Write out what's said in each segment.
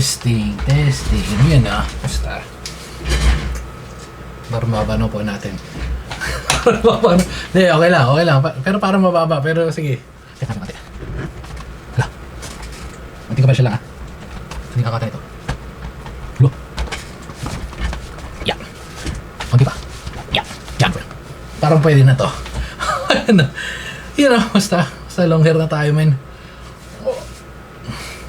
Testing. Yan ah. Basta. Para mababa po natin. Hindi, okay lang. Pero parang mababa. Pero sige. Teka natin. Hala. Manti ka ba siya lang ah? Hindi kakata ito. Hulo. Yan. Manti pa. Yan. Parang pwede na to. Basta long hair na tayo, men.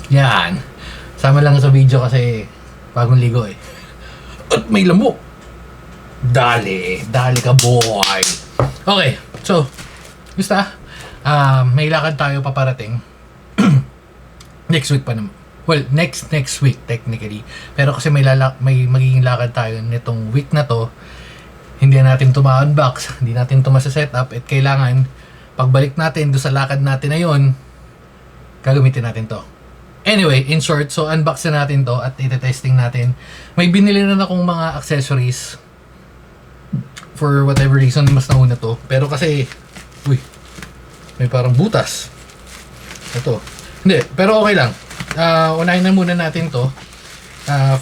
Yan. Sama lang sa video kasi bagong ligo eh. At may lamok. Dali ka, boy. Okay, so basta may lakad tayo paparating. Next week pa naman. Well, next week technically. Pero kasi may magiging lakad tayo nitong week na to. Hindi natin to ma-unbox, hindi natin to masa-setup at kailangan pagbalik natin do sa lakad natin na yun, gagamitin natin to. Anyway, in short, so unbox na natin to at ite-testing natin. May binili na akong mga accessories for whatever reason, mas nauna to. Pero kasi, may parang butas. Ito. Hindi, pero okay lang. Unahin na muna natin to.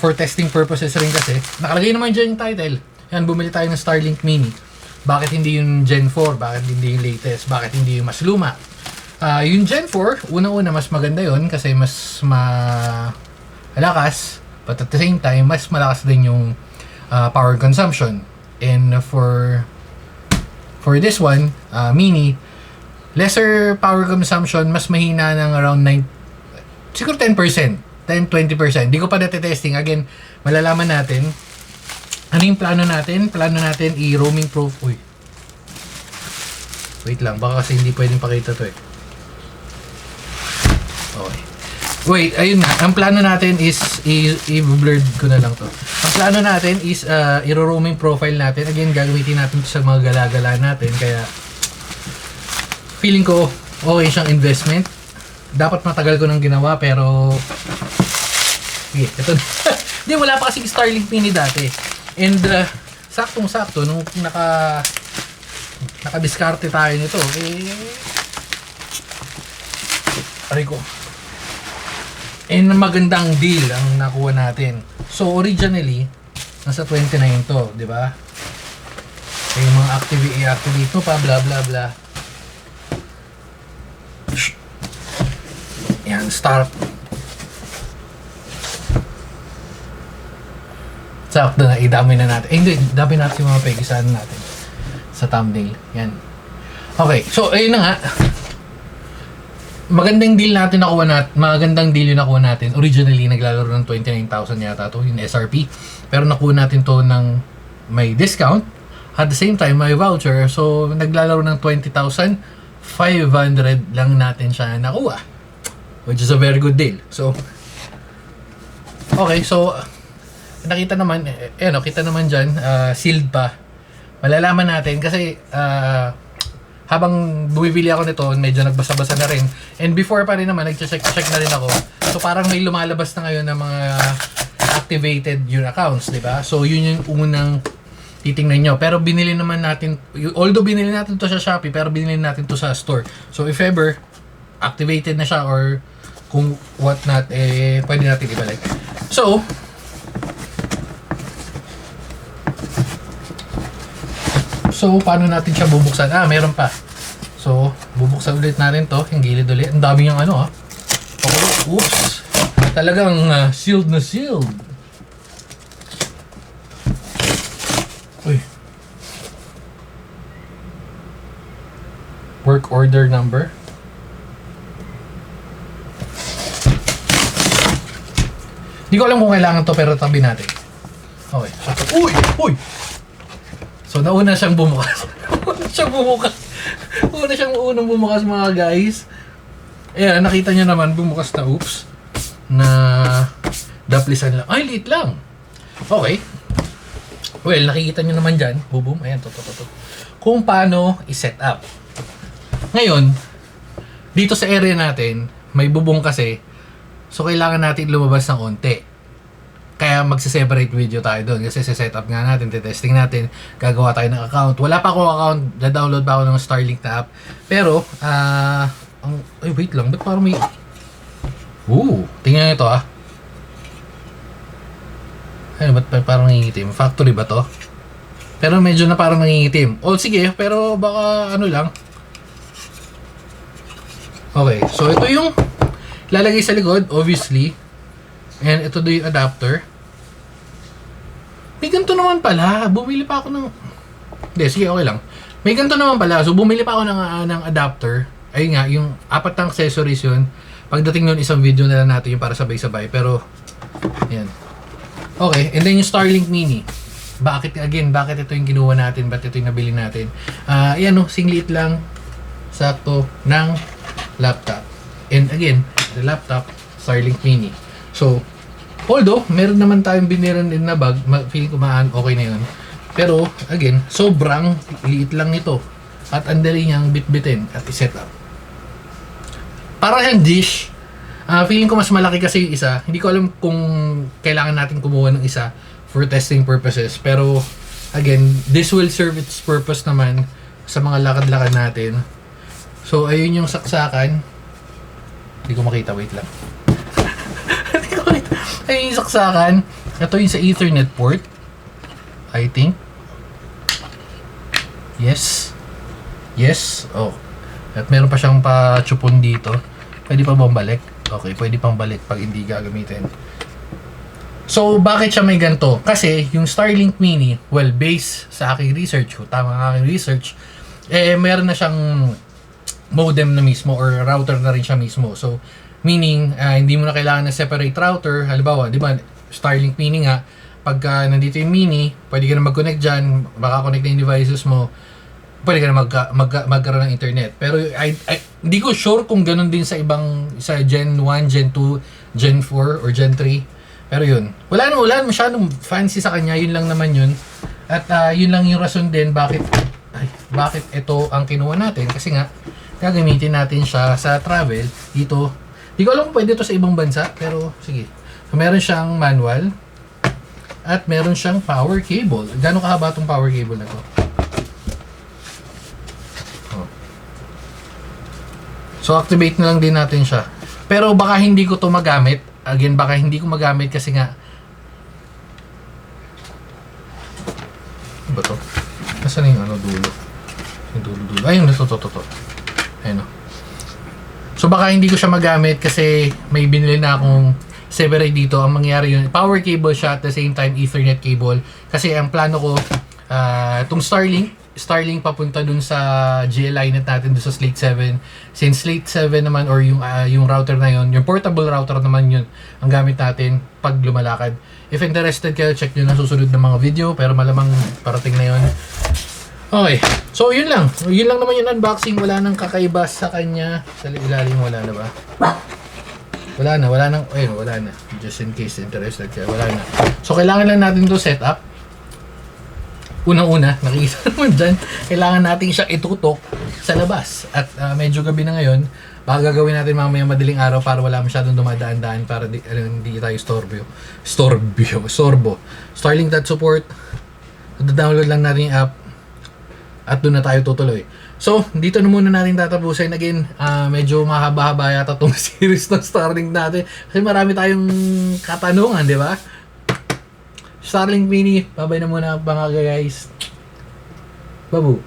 For testing purposes rin kasi. Nakalagay naman dyan yung title. Yan, bumili tayo ng Starlink Mini. Bakit hindi yung Gen 4? Bakit hindi yung latest? Bakit hindi yung mas luma? Yung Gen 4, una-una mas maganda yon kasi mas malakas, but at the same time mas malakas din yung power consumption. And for this one, mini, lesser power consumption, mas mahina ng around 9, siguro 10%, 10-20%. Di ko pa natetesting. Again, malalaman natin. Ano yung plano natin? Plano natin i-roaming proof. Wait lang, baka kasi hindi pwedeng pakita to eh. Okay. Wait, ayun na. Ang plano natin is i-blurred ko na lang to. Ang plano natin is i-roaming profile natin. Again, gagamitin natin sa mga gala-gala natin. Kaya feeling ko okay siyang investment. Dapat matagal ko nang ginawa pero sige, ito. Hindi, wala pa kasing Starlink Mini dati. And saktong-sakto nung nakadiskarte tayo nito, aray ko. And magandang deal ang nakuha natin. So originally, nasa 29 to, di ba? Yung mga i-activate mo pa, bla bla bla. Yan, start. Sakto na, idami na natin. Hindi, dami natin yung mga pegisan natin sa thumbnail. Yan. Okay, so ayun na nga. Magandang deal natin nakuha yung nakuha natin. Originally, naglalaro ng 29,000 yata to, yung SRP. Pero nakuha natin to ng may discount. At the same time, may voucher. So, naglalaro ng 20,500 lang natin siya nakuha. Which is a very good deal. So, okay, so nakita naman, kita naman dyan, sealed pa. Malalaman natin kasi habang bumibili ako nito, medyo nagbasa-basa na rin. And before pa rin naman, nag-check na rin ako. So parang may lumalabas na ngayon ng mga activated your accounts, di ba? So yun yung unang titingnan nyo. Pero binili naman natin, although binili natin to sa Shopee, pero binili natin to sa store. So if ever, activated na siya or kung what not, pwede natin ibalik. So, paano natin siya bubuksan? Meron pa. So, bubuksan ulit natin to. Yung gilid ulit. Ang dami yung ano Oops. Talagang sealed na sealed. Uy. Work order number. Hindi ko alam kung kailangan to pero tabi natin. Okay. So, uy! So, nauna siyang bumukas. Unang bumukas mga guys. Ayan, nakita niyo naman, bumukas na, oops. Na daplisan lang. Ay, liit lang. Okay. Well, nakikita niyo naman dyan. Boom. Ayan, to. Kung paano i-set up. Ngayon, dito sa area natin, may bubong kasi. So, kailangan natin lumabas ng onte. Kaya magse-separate video tayo doon kasi set up nga natin, testing natin, gagawa tayo ng account. Wala pa akong account, da-download pa ako ng Starlink na app. Pero, wait lang, ba't parang may... tingnan nyo ito Ano, ba't parang nangingitim? Factory ba to? Pero medyo na parang nangingitim. O sige, pero baka ano lang. Okay, so ito yung lalagay sa likod, obviously. And ito do yung adapter. May ganito naman pala. Bumili pa ako ng... Hindi, sige, okay lang. May ganito naman pala. So, bumili pa ako ng adapter. Ayun nga, yung 4 na accessories yun. Pagdating nun, isang video na lang natin yung para sabay-sabay. Pero, yan. Okay, and then yung Starlink Mini. Bakit ito yung ginawa natin? Bakit ito yung nabili natin? Ayan o, singliit lang. Sakto ng laptop. And again, the laptop, Starlink Mini. So, although, meron naman tayong biniran din na bag, feeling ko okay na yun. Pero, again, sobrang liit lang nito. At ang dali niyang bitbitin at i-set up. Para yung dish, feeling ko mas malaki kasi yung isa. Hindi ko alam kung kailangan natin kumuha ng isa for testing purposes. Pero, again, this will serve its purpose naman sa mga lakad-lakad natin. So, ayun yung saksakan. Hindi ko makita, wait lang. Hindi ko makita. Ayun yung saksakan. Ito yung sa Ethernet port. I think. Yes. Yes. Oh. At meron pa siyang pa-chupon dito. Pwede pa bang balik? Okay, pwede pang balik pag hindi gagamitin. So, bakit siya may ganito? Kasi, yung Starlink Mini, well, based sa aking research, tama ang aking research, meron na siyang modem na mismo or router na rin siya mismo. So, meaning, hindi mo na kailangan ng separate router. Halimbawa, di ba, Starlink Mini nga, pagka nandito yung Mini, pwede ka na mag-connect dyan, makakonect na yung devices mo, pwede ka na magkaroon ng internet. Pero hindi ko sure kung ganun din sa Gen 1, Gen 2, Gen 4, or Gen 3. Pero yun, wala masyadong fancy sa kanya, yun lang naman yun. At yun lang yung rason din bakit ito ang kinuha natin. Kasi nga, gagamitin natin siya sa travel dito. Hindi ko alam kung pwede ito sa ibang bansa, pero sige. So, meron siyang manual at meron siyang power cable. Gano'ng kahaba itong power cable na to? Oh. So, activate na lang din natin siya. Pero baka hindi ko to magamit. Again, baka hindi ko magamit kasi nga ano ba to? Nasaan yung dulo? Yung dulo. Ayun, ito. Ayun o. So, baka hindi ko siya magamit kasi may binili na akong separate dito. Ang mangyari yun, power cable siya at the same time Ethernet cable. Kasi ang plano ko, itong Starlink papunta dun sa GLI net natin dun sa Slate 7. Since Slate 7 naman or yung router na yun, yung portable router naman yun ang gamit natin pag lumalakad. If interested kayo, check nyo na susunod ng mga video, pero malamang parating na yun. Okay, so yun lang. Yun lang naman yung unboxing. Wala nang kakaiba sa kanya. Sa ilalim, wala na ba? Wala na. Just in case interested kayo, wala na. So, kailangan lang natin to set up. Unang-una, nakikita naman dyan, kailangan natin siya itutok sa labas. At medyo gabi na ngayon, baka gagawin natin mamaya madaling araw para wala masyadong dumadaan-daan para hindi tayo storbo. Starlink.support. Download lang natin yung app at doon na tayo tutuloy. So, dito na muna natin tatapusin. Again, medyo mahaba-haba yata itong series ng Starlink natin. Kasi marami tayong katanungan, di ba? Starlink Mini, babay na muna mga guys. Babu.